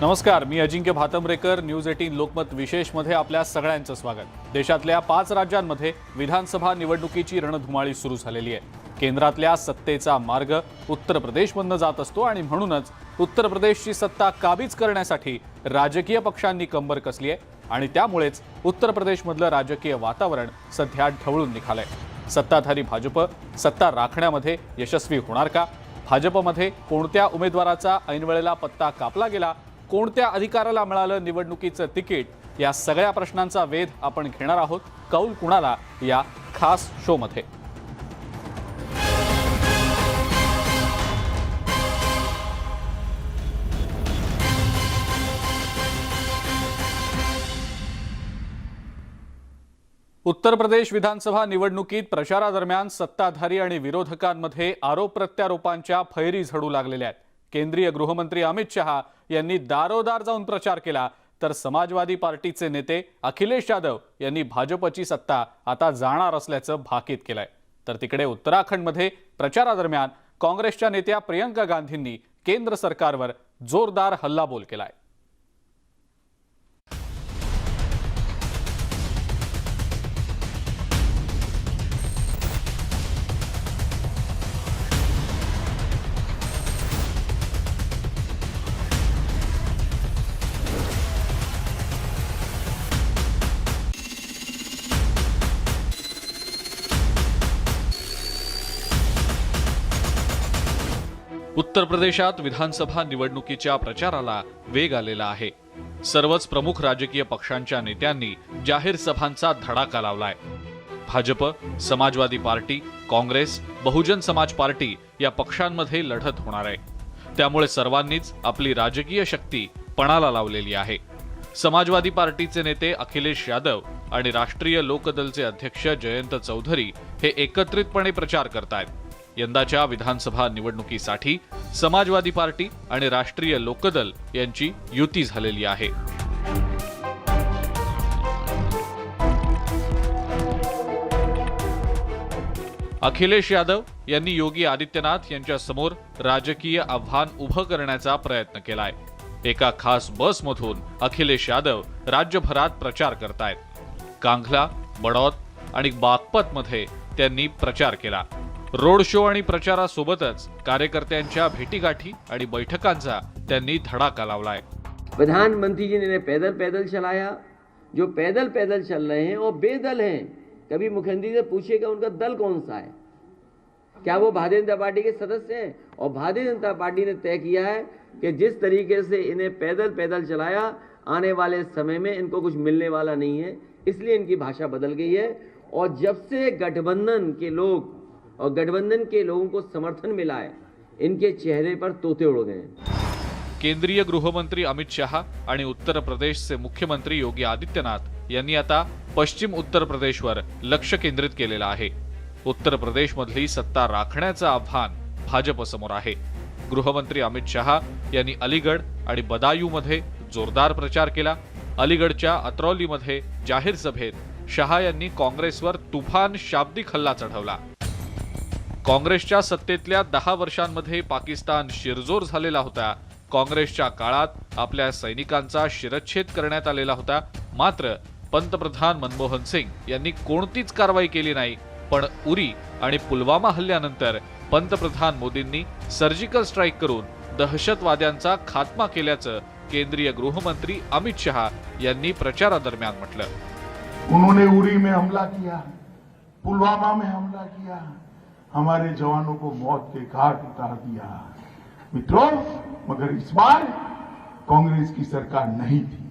नमस्कार, मी अजिंक्य भातंब्रेकर. न्यूज 18 लोकमत विशेष मध्ये आपल्या सगळ्यांचं स्वागत. देशातल्या 5 राज्यांमध्ये विधानसभा निवडणुकीची रणधुमाळी सुरू झालेली आहे. केंद्रातल्या सत्तेचा मार्ग उत्तर प्रदेशमधून जात असतो आणि म्हणूनच उत्तर प्रदेशची सत्ता काबीज करण्यासाठी राजकीय पक्षांनी कंबर कसली आहे आणि त्यामुळेच उत्तर प्रदेशमधलं राजकीय वातावरण सध्या ढवळून निघालंय. सत्ताधारी भाजप सत्ता राखण्यामध्ये यशस्वी होणार का? भाजपमध्ये कोणत्या उमेदवाराचा ऐनवेळेला पत्ता कापला गेला? कोणत्या अधिकाराला मिळालं निवडणुकीचं तिकीट? या सगळ्या प्रश्नांचा वेध आपण घेणार आहोत कौल कुणाला या खास शो मध्ये. उत्तर प्रदेश विधानसभा निवडणुकीत प्रचारादरम्यान सत्ताधारी आणि विरोधकांमध्ये आरोप प्रत्यारोपांच्या फैरी झडू लागलेल्या आहेत. केंद्रीय गृहमंत्री अमित शहा यांनी दारोदार जाऊन प्रचार केला, तर समाजवादी पार्टीचे नेते अखिलेश यादव यांनी भाजपची सत्ता आता जाणार असल्याचं भाकीत केलंय. तर तिकडे उत्तराखंडमध्ये प्रचारादरम्यान काँग्रेसच्या नेत्या प्रियंका गांधींनी केंद्र सरकारवर जोरदार हल्लाबोल केलाय. उत्तर प्रदेशात विधानसभा निवडणुकीच्या प्रचाराला वेग आलेला आहे. सर्वच प्रमुख राजकीय पक्षांच्या नेत्यांनी जाहीर सभांचा धडाका लावलाय. भाजप, समाजवादी पार्टी, काँग्रेस, बहुजन समाज पार्टी या पक्षांमध्ये लढत होणार आहे. त्यामुळे सर्वांनीच आपली राजकीय शक्ती पणाला लावलेली आहे. समाजवादी पार्टीचे नेते अखिलेश यादव आणि राष्ट्रीय लोकदलचे अध्यक्ष जयंत चौधरी हे एकत्रितपणे प्रचार करतायत. यंदाच्या विधानसभा निवडणुकीसाठी समाजवादी पार्टी आणि राष्ट्रीय लोकदल यांची युती झालेली आहे. अखिलेश यादव यांनी योगी आदित्यनाथ यांच्या समोर राजकीय आव्हान उभं करण्याचा प्रयत्न केलाय. एका खास बसमधून अखिलेश यादव राज्यभरात प्रचार करतायत. कांगला, बडौत आणि बागपतमध्ये त्यांनी प्रचार केला. रोड शो आणि प्रचारासोबतच कार्यकर्त्यांच्या भेटीगाठी आणि बैठकांचा त्यांनी धडाका लावलाय. प्रधानमंत्री जी ने पैदल पैदल चलाया. जो पैदल पैदल चल रहे हैं वो बेदल हैं. कभी मुख्यमंत्री से पूछिएगा उनका दल कौन सा है, क्या वो भारतीय जनता पार्टी के सदस्य हैं? और भारतीय जनता पार्टी ने तय किया है कि जिस तरीके से इन्हें पैदल पैदल चलाया, आने वाले समय में इनको कुछ मिलने वाला नहीं है, इसलिए इनकी भाषा बदल गई है. और जब से गठबंधन के लोग और गठबंधन के लोगों को समर्थन मिला है, इनके चेहरे पर तोते उड़ गए. केंद्रीय गृहमंत्री अमित शहा आणि उत्तर प्रदेशचे मुख्यमंत्री योगी आदित्यनाथ यांनी आता पश्चिम उत्तर प्रदेशवर लक्ष केंद्रित केलेलं आहे. उत्तर प्रदेशमधली सत्ता राखण्याचं आव्हान भाजपसमोर आहे. गृहमंत्री अमित शहा यांनी अलीगड आणि बदायूमध्ये जोरदार प्रचार केला. अलीगडच्या अत्रौलीमध्ये जाहीर सभेत शहा यांनी काँग्रेसवर तुफान शाब्दिक हल्ला चढवला. काँग्रेसच्या सत्तेतल्या 10 वर्षांमध्ये पाकिस्तान शिरजोर झालेला होता. काँग्रेसच्या काळात आपल्या सैनिकांचा शिरच्छेद करण्यात आलेला होता. मात्र पंतप्रधान मनमोहन सिंग यांनी कोणतीच कारवाई केली नाही. पण उरी आणि पुलवामा हल्ल्यानंतर पंतप्रधान मोदींनी सर्जिकल स्ट्राईक करून दहशतवाद्यांचा खात्मा केल्याचं केंद्रीय गृहमंत्री अमित शहा यांनी प्रचारादरम्यान म्हटलं. उन्होंने उरी में हमला किया, पुलवामा में हमला किया, हमारे जवानों को मौत के घाट उतार दिया. मित्रों, मगर इस बार कांग्रेस की सरकार नहीं थी,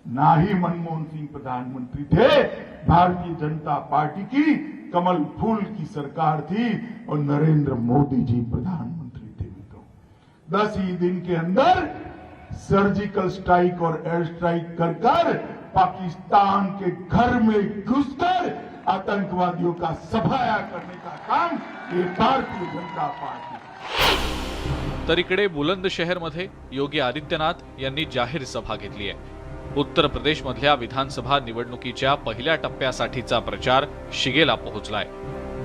ना ही मनमोहन सिंह प्रधानमंत्री थे. भारतीय जनता पार्टी की कमल फूल की सरकार थी और नरेंद्र मोदी जी प्रधानमंत्री थे. मित्रों, 10 ही दिन के अंदर सर्जिकल स्ट्राइक और एयर स्ट्राइक कर पाकिस्तान के घर में घुसकर आतंकवादियों का सफाया करने का काम ये भारतीय जनता पार्टी. तर इकडे बुलंदशहरमध्ये योगी आदित्यनाथ यांनी जाहीर सभा घेतली आहे. उत्तर प्रदेशमधल्या विधानसभा निवडणुकीच्या पहिल्या टप्प्यासाठीचा प्रचार शिगेला पोहोचलाय.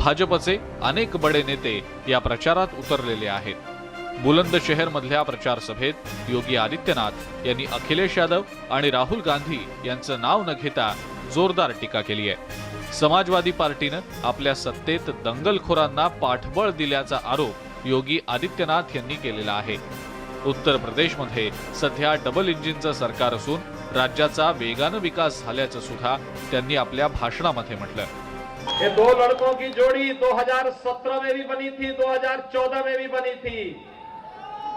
भाजपचे अनेक बडे नेते या प्रचारात उतरलेले आहेत. बुलंदशहर मधल्या प्रचार सभेत योगी आदित्यनाथ यांनी अखिलेश यादव आणि राहुल गांधी यांचं नाव न घेता जोरदार टीका केली आहे। समाजवादी पार्टीनं आपल्या सत्तेत दंगलखोरांना पाठबळ दिल्याचा आरोप योगी आदित्यनाथ यांनी केलेला आहे। उत्तर प्रदेशमध्ये सध्या डबल इंजिनचं सरकार असून राज्याचा वेगानं विकास झाल्याचं सुद्धा त्यांनी आपल्या भाषणामध्ये म्हटलं। ये दो लड़कों की जोड़ी 2017 में भी बनी थी, 2014 में भी बनी थी।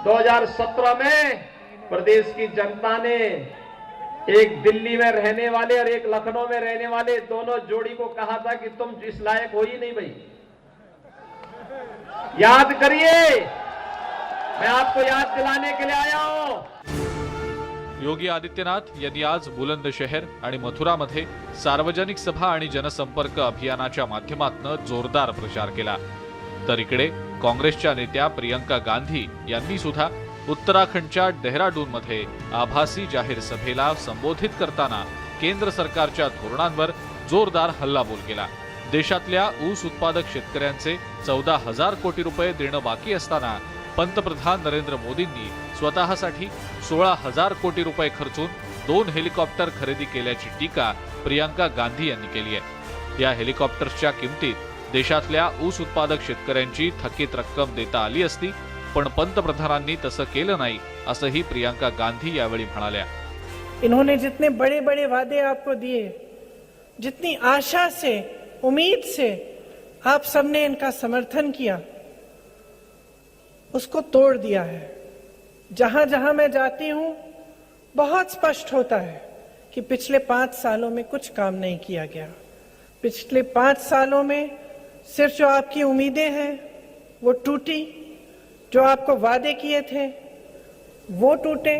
2017 में प्रदेश की जनता ने एक दिल्ली में रहने वाले और एक लखनऊ में रहने वाले दोनों जोड़ी को कहा था कि तुम इस लायक हो ही नहीं भाई। याद करिए, मैं आपको याद दिलाने के लिए आया हूं। योगी आदित्यनाथ यांनी आज बुलंदशहर आणि मथुरामध्ये सार्वजनिक सभा आणि जनसंपर्क अभियानाच्या माध्यमातून जोरदार प्रचार केला। तर इकडे काँग्रेसच्या नेत्या प्रियंका गांधी यांनी सुद्धा उत्तराखंडच्या डेहराडूनमध्ये आभासी जाहीर सभेला संबोधित करताना केंद्र सरकारच्या धोरणांवर जोरदार हल्लाबोल केला। देशातल्या ऊस उत्पादक शेतकऱ्यांचे 14,000 कोटी रुपये देणं बाकी असताना पंतप्रधान नरेंद्र मोदींनी स्वतःसाठी 16,000 कोटी रुपये खर्चून 2 हेलिकॉप्टर खरेदी केल्याची टीका प्रियंका गांधी यांनी केली आहे। या हेलिकॉप्टर्सच्या किमतीत देशातल्या ऊस उत्पादक शेतकऱ्यांची थकीत रक्कम देता आली असती, पण पंतप्रधानांनी तसं केलं नाही असंही प्रियंका गांधी यावेळी म्हणाल्या। इन्होंने जितने बड़े बड़े वादे आपको दिए, जितनी आशा से, उम्मीद से आप सबने इनका समर्थन किया, उसको तोड़ दिया है। जहां जहां मैं जाती हूं बहुत स्पष्ट होता है कि पिछले 5 सालों में कुछ काम नहीं किया गया। पिछले 5 सालों में सिर्फ जो आपकी उम्मीदें हैं वो टूटी, जो आपको वादे किए थे वो टूटे।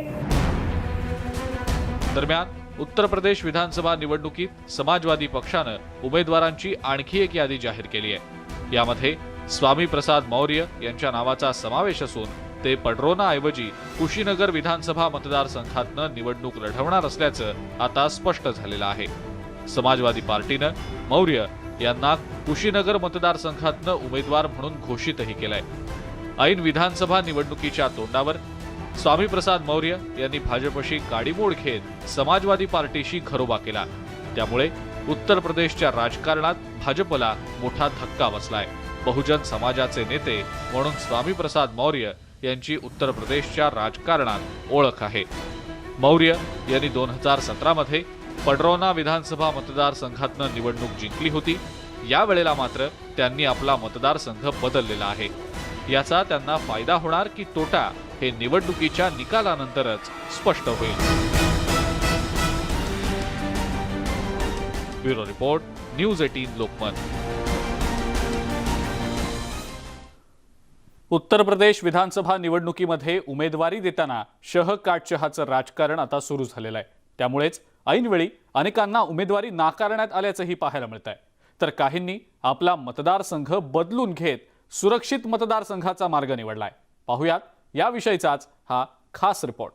दरम्यान उत्तर प्रदेश विधानसभा निवडणुकीत समाजवादी पक्षानं उमेदवारांची आणखी एक यादी जाहीर केली आहे। यामध्ये स्वामी प्रसाद मौर्य यांच्या नावाचा समावेश असून ते पडरोनाऐवजी कुशीनगर विधानसभा मतदारसंघातनं निवडणूक लढवणार असल्याचं आता स्पष्ट झालेलं आहे। समाजवादी पार्टीनं मौर्य यांना कुशीनगर मतदारसंघातनं उमेदवार म्हणून घोषितही केलंय। ऐन विधानसभा निवडणुकीच्या तोंडावर स्वामी प्रसाद मौर्य यांनी भाजपशी काडीमोड घेत समाजवादी पार्टीशी घरोबा केला। त्यामुळे उत्तर प्रदेशच्या राजकारणात भाजपला मोठा धक्का बसलाय। बहुजन समाजाचे नेते म्हणून स्वामी प्रसाद मौर्य यांची उत्तर प्रदेशच्या राजकारणात ओळख आहे। मौर्य यांनी 2017 मध्ये पडरौना विधानसभा मतदारसंघातनं निवडणूक जिंकली होती। यावेळेला मात्र त्यांनी आपला मतदारसंघ बदललेला आहे। याचा त्यांना फायदा होणार की तोटा हे निवडणुकीच्या निकालानंतरच स्पष्ट होईल। Bureau report, news 18 Lokmat. Uttar Pradesh विधानसभा निवडणुकीमध्ये उमेदवारी देताना शह काटशहाचं राजकारण आता सुरू झालेलं आहे। त्यामुळेच ऐनवेळी अनेकांना उमेदवारी नाकारण्यात आल्याचंही पाहायला मिळत आहे। तर काहींनी आपला मतदारसंघ बदलून घेत सुरक्षित मतदारसंघाचा मार्ग निवडलाय। पाहुयात याविषयीचाच हा खास रिपोर्ट।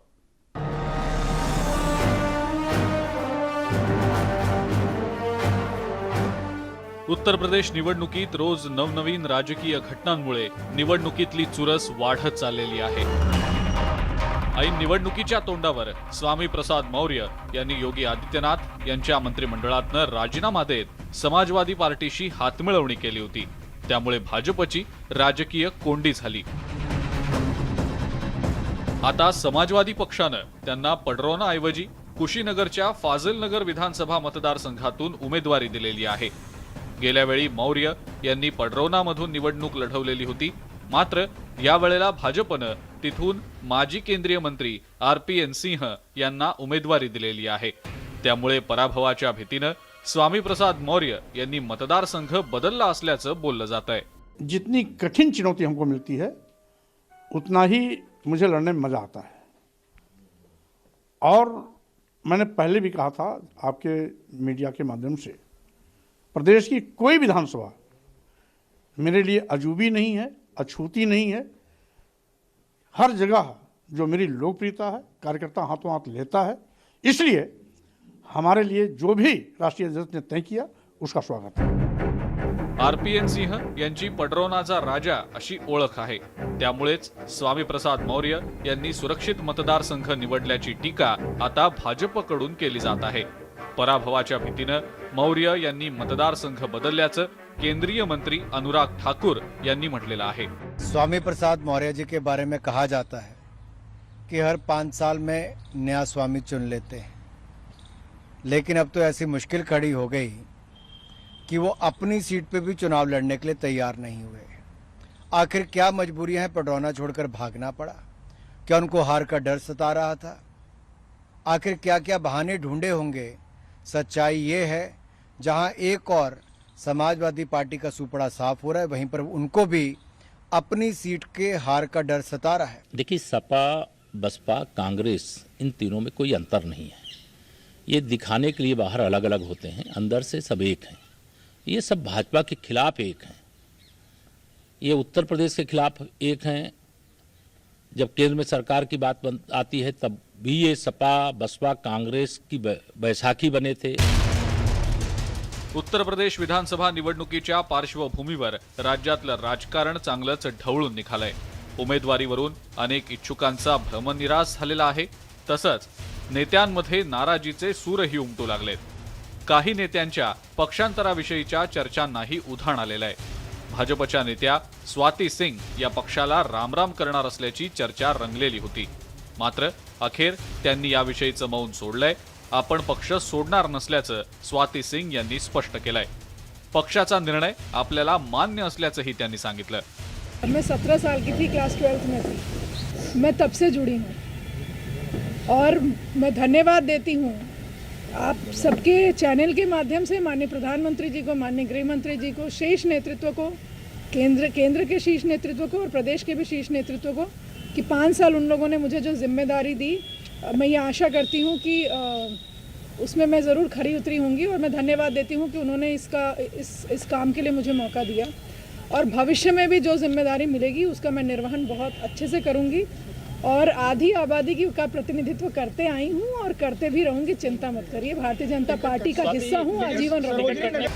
उत्तर प्रदेश निवडणुकीत रोज नवनवीन राजकीय घटनांमुळे निवडणुकीतली चुरस वाढत चाललेली आहे। ऐन निवडणुकीच्या तोंडावर स्वामी प्रसाद मौर्य यांनी योगी आदित्यनाथ यांच्या मंत्रिमंडळातनं राजीनामा देत समाजवादी पार्टीशी हातमिळवणी केली होती। त्यामुळे भाजपची राजकीय कोंडी झाली। आता समाजवादी पक्षानं त्यांना पडरौनाऐवजी कुशीनगरच्या फाजिलनगर विधानसभा मतदारसंघातून उमेदवारी दिलेली आहे। गेल्या वेळी मौर्य यांनी पडरौनामधून निवडणूक लढवलेली होती, मात्र यावेळेला भाजपनं तिथून माजी केंद्रीय मंत्री RPN सिंह यांना उमेदवारी दिलेली आहे। त्यामुळे पराभवाच्या भीतीनं स्वामी प्रसाद मौर्य यांनी मतदारसंघ बदलला असल्याचं बोललं जात आहे। जितनी कठिन चुनौती हमको मिलती है उतना ही मुझे लड़ने में मजा आता है। और मैंने पहले भी कहा था आपके मीडिया के माध्यम से, प्रदेश की कोई विधानसभा मेरे लिए अजूबी नहीं है, अछूती नहीं है। हर जगह जो मेरी लोकप्रियता है कार्यकर्ता हाथों हाथ लेता है, इसलिए हमारे लिए जो भी राष्ट्रीय अध्यक्ष ने तय किया उसका स्वागत है। RPN सिंह यांची पडरौनाचा राजा अशी ओळख आहे. त्यामुळेच स्वामीप्रसाद मौर्य यांनी सुरक्षित मतदारसंघ निवडल्याची टीका आता भाजपकडून केली जात आहे. पराभवाच्या भीतीनं मौर्य यांनी मतदारसंघ बदलल्याचं केंद्रीय मंत्री अनुराग ठाकुर यांनी म्हटलेलं आहे. स्वामी प्रसाद मौर्य जी के बारे में कहा जाता है कि हर 5 साल में नया स्वामी चुन लेते हैं, लेकिन अब तो ऐसी मुश्किल खड़ी हो गई कि वो अपनी सीट पे भी चुनाव लड़ने के लिए तैयार नहीं हुए. आखिर क्या मजबूरियां हैं, पडरौना छोड़कर भागना पड़ा? क्या उनको हार का डर सता रहा था? आखिर क्या क्या बहाने ढूंढे होंगे? सच्चाई ये है, जहां एक और समाजवादी पार्टी का सुपड़ा साफ हो रहा है, वहीं पर उनको भी अपनी सीट के हार का डर सता रहा है. देखिए, सपा, बसपा, कांग्रेस, इन तीनों में कोई अंतर नहीं है. ये दिखाने के लिए बाहर अलग अलग होते हैं, अंदर से सब एक हैं. ये सब भाजपा के खिलाफ एक हैं. ये उत्तर प्रदेश के खिलाफ एक हैं. जब केंद्र में सरकार की बात आती है तब भी ये सपा, बसपा, कांग्रेस की बैसाखी बने थे. उत्तर प्रदेश विधानसभा निवडणुकीच्या पार्श्वभूमीवर राज्यातलं राजकारण चांगलंच ढवळून निघालंय. उमेदवारीवरून अनेक इच्छुकांचा भ्रमनिरास झालेला आहे. तसंच नेत्यांमध्ये नाराजीचे सूरही उमटू लागलेत. काही नेत्यांच्या पक्षांतराविषयीच्या चर्चांनाही उधाण आलेलं आहे. भाजपच्या नेत्या स्वाती सिंग या पक्षाला रामराम करणार असल्याची चर्चा रंगलेली होती. मात्र अखेर त्यांनी याविषयीचं मौन सोडलंय. आपण पक्ष सोडणार नसल्याचं स्वाती सिंग यांनी स्पष्ट केलंय. पक्षाचा निर्णय आपल्याला मान्य असल्याचंही त्यांनी सांगितलं. मैं 17 साल की थी, क्लास 12th में थी. मैं तब से जुड़ी हूँ और मैं धन्यवाद देती हूँ आप सबके चैनल के माध्यम से माननीय प्रधानमंत्री जी को, माननीय गृह मंत्री जी को, शीर्ष नेतृत्व को, केंद्र के शीर्ष नेतृत्व को और प्रदेश के भी शीर्ष नेतृत्व को, कि 5 साल उन लोगों ने मुझे जो जिम्मेदारी दी, मैं ये आशा करती हूँ कि उसमें मैं ज़रूर खरी उतरी होंगी. और मैं धन्यवाद देती हूँ कि उन्होंने इस काम के लिए मुझे मौका दिया. और भविष्य में भी जो जिम्मेदारी मिलेगी उसका मैं निर्वहन बहुत अच्छे से करूँगी और आधी आबादी का प्रतिनिधित्व करते आई हूँ और करते भी रहूँगी. चिंता मत करिए, भारतीय जनता पार्टी का हिस्सा हूँ, आजीवन रहूँगी.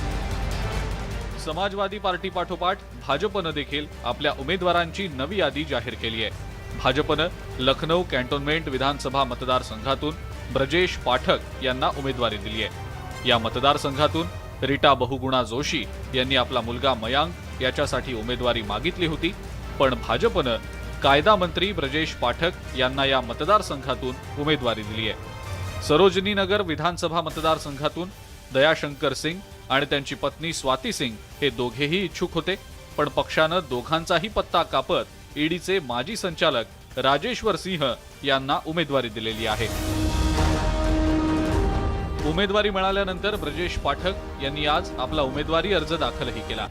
समाजवादी पार्टी पाठोपाठ भाजपनं देखील आपल्या उमेदवारांची नवी यादी जाहीर केली आहे. भाजपनं लखनौ कॅन्टोन्मेंट विधानसभा मतदारसंघातून ब्रजेश पाठक यांना उमेदवारी दिली आहे. या मतदारसंघातून रीटा बहुगुणा जोशी यांनी आपला मुलगा मयांक याच्यासाठी उमेदवारी मागितली होती. पण भाजपनं कायदा मंत्री ब्रजेश पाठक यांना या मतदारसंघातून उमेदवारी दिली आहे. सरोजनी नगर विधानसभा मतदारसंघातून दयाशंकर सिंग आणि त्यांची पत्नी स्वाती सिंग हे दोघेही इच्छुक होते. पण पक्षानं दोघांचाही पत्ता कापत ईडीचे माजी संचालक राजेश्वर सिंह यांना उमेदवारी दिलेली आहे. उमेदवारी मिळाल्यानंतर ब्रजेश पाठक यांनी आज आपला उमेदवारी अर्ज दाखलही केला.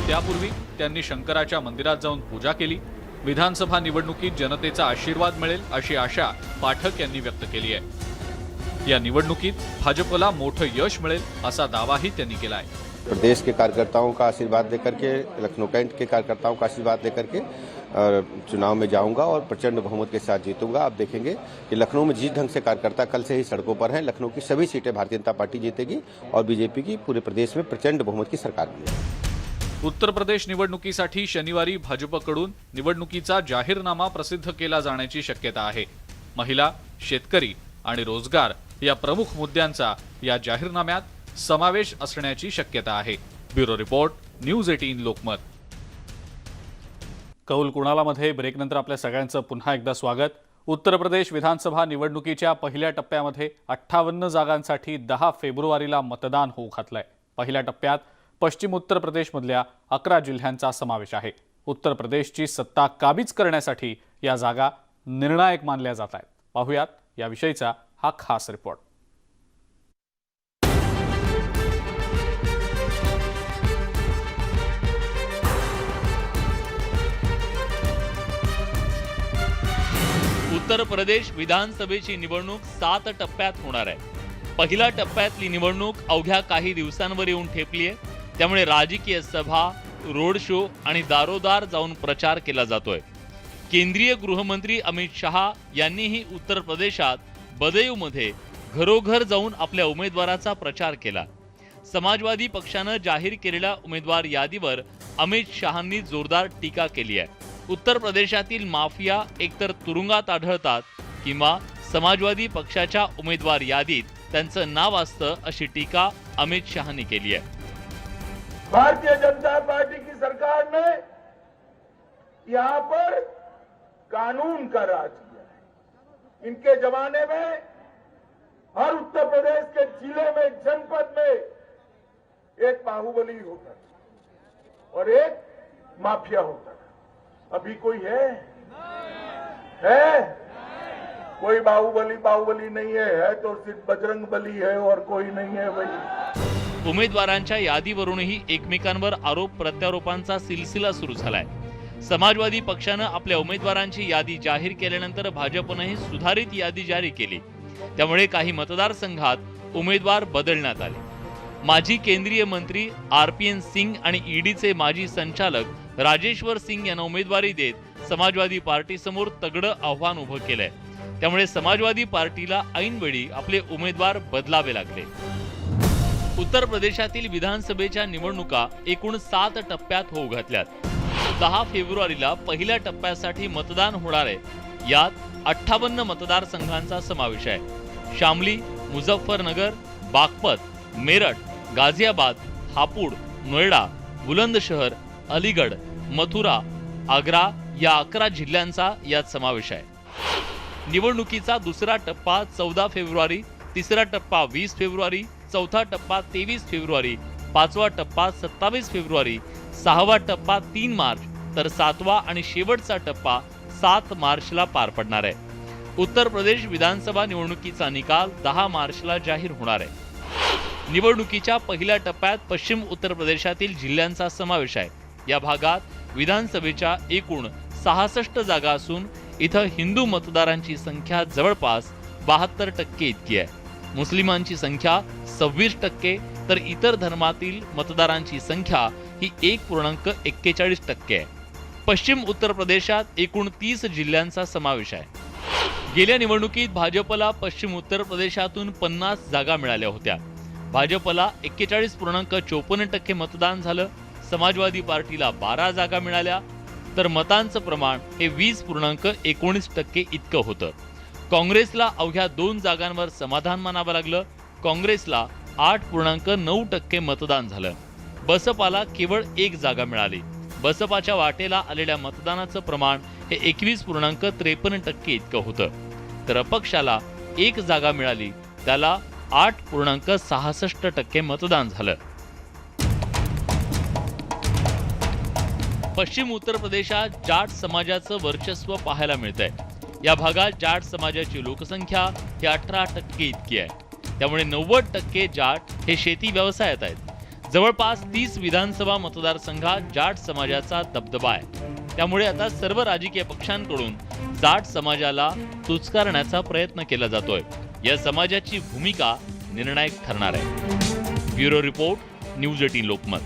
त्यापूर्वी त्यांनी शंकराच्या मंदिरात जाऊन पूजा केली. विधानसभा निवडणुकीत जनतेचा आशीर्वाद मिळेल अशी आशा पाठक यांनी व्यक्त केली आहे. या निवडणुकीत भाजपला मोठं यश मिळेल असा दावाही त्यांनी केला आहे. प्रदेश के कार्यकर्ताओं का आशीर्वाद लेकर के, लखनऊ कैंट के कार्यकर्ताओं का आशीर्वाद लेकर के चुनाव में जाऊंगा और प्रचंड बहुमत के साथ जीतूंगा. आप देखेंगे कि लखनऊ में जिस ढंग से कार्यकर्ता कल से ही सड़कों पर हैं, लखनऊ की सभी सीटें भारतीय जनता पार्टी जीतेगी और बीजेपी की पूरे प्रदेश में प्रचंड बहुमत की सरकार बनेगी. उत्तर प्रदेश निवडणुकीसाठी शनिवारी भाजपकडून निवडणुकीचा जाहीरनामा प्रसिद्ध केला जाण्याची शक्यता आहे. महिला, शेतकरी आणि रोजगार या प्रमुख मुद्द्यांचा या जाहीरनाम्यात समावेश असण्याची शक्यता आहे. Bureau report, news 18 Lokmat. कौल कुणाला मध्ये ब्रेकनंतर आपल्या सगळ्यांचं पुन्हा एकदा स्वागत. उत्तर प्रदेश विधानसभा निवडणुकीच्या पहिल्या टप्प्यामध्ये 58 जागांसाठी 10 फेब्रुवारीला मतदान होऊ घातलंय. पहिल्या टप्प्यात पश्चिम उत्तर प्रदेशमधल्या 11 जिल्ह्यांचा समावेश आहे. उत्तर प्रदेशची सत्ता काबीज करण्यासाठी या जागा निर्णायक मानल्या जात आहेत. पाहूयात याविषयीचा हा खास रिपोर्ट. उत्तर प्रदेश विधानसभेची निवडणूक 7 टप्प्यात होणार आहे. पहिल्या टप्प्यातली निवडणूक अवघ्या काही दिवसांवर येऊन ठेपली आहे. त्यामुळे राजकीय सभा, रोड शो आणि दारोदार जाऊन प्रचार केला जातोय. केंद्रीय गृहमंत्री अमित शहा यांनीही उत्तर प्रदेशात बदायूंमध्ये घरोघर जाऊन आपल्या उमेदवाराचा प्रचार केला. समाजवादी पक्षानं जाहीर केलेल्या उमेदवार यादीवर अमित शहांनी जोरदार टीका केली आहे. उत्तर प्रदेशातील माफिया एकतर तुरुंगात आढळतात किंवा समाजवादी पक्षाच्या उमेदवार यादीत त्यांचं नाव असतं, अशी टीका अमित शहांनी केली आहे. भारतीय जनता पार्टी की सरकार ने यहाँ पर कानून का राज किया है. इनके जमाने में हर उत्तर प्रदेश के जिले में, जनपद में एक बाहुबली होता था और एक माफिया होता था. अभी कोई है? कोई बाहुबली नहीं है तो सिर्फ बजरंग बली है और कोई नहीं है भाई. उमेदवारांच्या यादीवरूनही एकमेकांवर आरोप प्रत्यारोपांचा सिलसिला सुरू झालाय. समाजवादी पक्षानं आपल्या उमेदवारांची यादी जाहीर केल्यानंतर भाजपनंही सुधारित यादी जारी केली. त्यामुळे काही मतदारसंघात उमेदवार बदलण्यात आले. माजी केंद्रीय मंत्री RPN सिंग आणि ईडीचे माजी संचालक राजेश्वर सिंग यांना उमेदवारी देत समाजवादी पार्टीसमोर तगडं आव्हान उभं केलंय. त्यामुळे समाजवादी पार्टीला ऐनवेळी आपले उमेदवार बदलावे लागले. उत्तर प्रदेशातील विधानसभेच्या निवडणुका एकूण 7 टप्प्यात होऊ घातल्यात. 10 फेब्रुवारीला पहिल्या टप्प्यासाठी मतदान होणार आहे. यात 58 मतदारसंघांचा समावेश आहे. शामली, मुझफ्फरनगर, बागपत, मेरठ, गाझियाबाद, हापुड़, नोएडा, बुलंदशहर, अलीगढ़, मथुरा, आग्रा या 11 जिल्ह्यांचा यात समावेश आहे. निवडणुकीचा दुसरा टप्पा 14 फेब्रुवारी, तिसरा टप्पा 20 फेब्रुवारी, चौथा टप्पा 23 फेब्रुवारी, पाचवा टप्पा 27 फेब्रुवारी, सहावा टप्पा 3 मार्च तर 7वा आणि शेवटचा टप्पा 7 मार्चला पार पडणार आहे. उत्तर प्रदेश विधानसभा निवडणुकीचा निकाल 10 मार्चला जाहीर होणार आहे. निवडणुकीच्या पहिल्या टप्प्यात पश्चिम उत्तर प्रदेशातील जिल्ह्यांचा समावेश आहे. या भागात विधानसभेच्या एकूण 66 जागा असून इथं हिंदू मतदारांची संख्या जवळपास 72% इतकी आहे. मुस्लिमांची संख्या 26% तर इतर धर्मातील मतदारांची संख्या ही 1.41% आहे. पश्चिम उत्तर प्रदेशात एकूण 30 जिल्ह्यांचा समावेश आहे. गेल्या निवडणुकीत भाजपला पश्चिम उत्तर प्रदेशातून 50 जागा मिळाल्या होत्या. भाजपला 41.54% मतदान झालं. समाजवादी पार्टीला 12 जागा मिळाल्या तर मतांचं प्रमाण हे 20.19% इतकं होतं. काँग्रेसला अवघ्या 2 जागांवर समाधान मानावं लागलं. काँग्रेसला 8.9% मतदान झालं. बसपाला केवळ 1 जागा मिळाली. बसपाच्या वाटेला आलेल्या मतदानाचं प्रमाण हे 21.53% इतकं होतं. तर अपक्षाला 1 जागा मिळाली, त्याला 8.66% मतदान झालं. पश्चिम उत्तर प्रदेशात जाट समाजाचं वर्चस्व पाहायला मिळतंय. या भागात जाट समाजाची लोकसंख्या ही 18% इतकी आहे. त्यामुळे 90% जाट हे शेती व्यवसायात आहेत. जवळपास 30 विधानसभा मतदारसंघात जाट समाजाचा दबदबा आहे. त्यामुळे आता सर्व राजकीय पक्षांकडून जाट समाजाला तुचकारण्याचा प्रयत्न केला जातोय. या समाजाची भूमिका निर्णायक ठरणार आहे. Bureau report, news 18 Lokmat.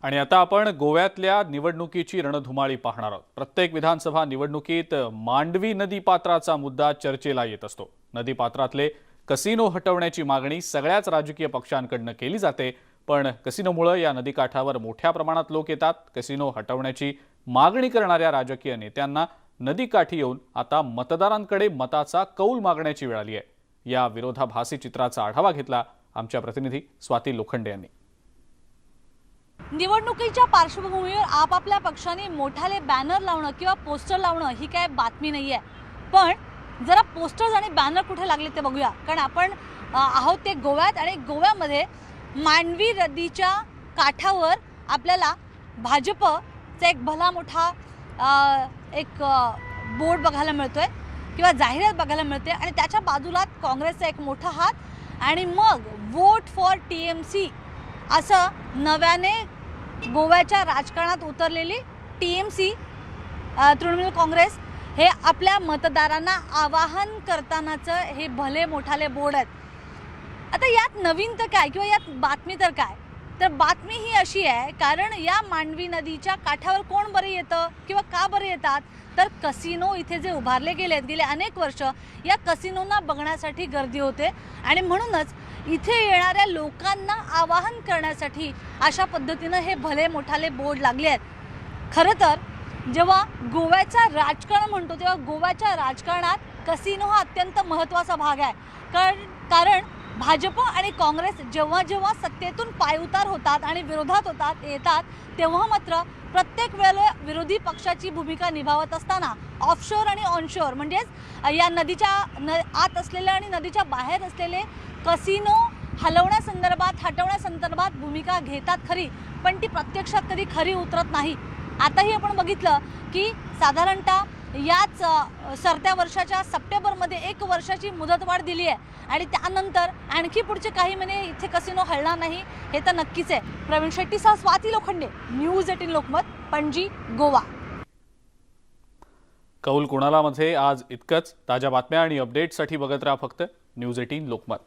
आणि आता आपण गोव्यातल्या निवडणुकीची रणधुमाळी पाहणार आहोत. प्रत्येक विधानसभा निवडणुकीत मांडवी नदी पात्राचा मुद्दा चर्चेला येत असतो. नदी पात्रातले कसिनो हटवण्याची मागणी सगळ्याच राजकीय पक्षांकडून केली जाते. पण कसिनोमुळे या नदीकाठावर मोठ्या प्रमाणात लोक येतात. कसिनो हटवण्याची मागणी करणाऱ्या राजकीय नेत्यांना नदीकाठी येऊन आता मतदारांकडे मताचा कौल मागण्याची वेळ आली आहे. या विरोधाभासी चित्राचा आढावा घेतला आमच्या प्रतिनिधी स्वाती लोखंडे यांनी. निवडणुकीच्या पार्श्वभूमीवर आपापल्या पक्षाने मोठाले बॅनर लावणं किंवा पोस्टर लावणं ही काय बातमी नाहीये. पण जरा पोस्टर्स आणि बॅनर कुठे लागले ते बघूया. कारण आपण आहोत ते गोव्यात आणि गोव्यामध्ये मांडवी नदीच्या काठावर आपल्याला भाजपचा एक भला मोठा एक बोर्ड बघायला मिळतोय किंवा जाहिरात बघायला मिळते आणि त्याच्या बाजूला काँग्रेसचा एक मोठा हात आणि मग वोट फॉर TMC असं नव्याने गोव्याच्या राजकारणात उतरलेली TMC तृणमूल काँग्रेस हे आपल्या मतदारांना आवाहन करतानाचं हे भले मोठाले बोर्ड आहेत. आता यात नवीन तर काय किंवा यात बातमी तर काय, तर बातमी ही अशी आहे, कारण या मांडवी नदीच्या काठावर कोण बरे येतं किंवा का बरे येतात, तर कसिनो इथे जे उभारले गेलेत गेले अनेक वर्ष, या कसिनोंना बघण्यासाठी गर्दी होते आणि म्हणूनच इथे येणाऱ्या लोकांना आवाहन करण्यासाठी अशा पद्धतीनं हे भले मोठाले बोर्ड लागले आहेत। खरं तर जेव्हा गोव्याचा राजकारण म्हणतो तेव्हा गोव्याच्या राजकारणात कसिनो हा अत्यंत महत्त्वाचा भाग आहे। कारण भाजप आणि काँग्रेस जेव्हा जेव्हा सत्तेतून पायउतार होतात आणि विरोधात येतात तेव्हा मात्र प्रत्येक वेळेला विरोधी पक्षाची भूमिका निभावत असताना ऑफशोर आणि ऑनशोर म्हणजेच या नदीच्या आत असलेले आणि नदीच्या बाहेर असलेले कसिनो हलवण्यासंदर्भात हटवण्यासंदर्भात भूमिका घेतात खरी, पण ती प्रत्यक्षात कधी खरी उतरत नाही। आताही आपण बघितलं की साधारणतः याच सरत्या वर्षाच्या सप्टेंबरमध्ये 1 वर्षाची मुदतवाढ दिली आहे आणि त्यानंतर आणखी पुढचे काही महिने इथे कसिनो हलणार नाही हे तर नक्कीच आहे। प्रवीण शेट्टीसह स्वाती लोखंडे, न्यूज 18 लोकमत, पणजी, गोवा। कौल कुणाला मध्ये आज इतकंच। ताज्या बातम्या आणि अपडेट्ससाठी बघत राहा फक्त न्यूज 18 लोकमत।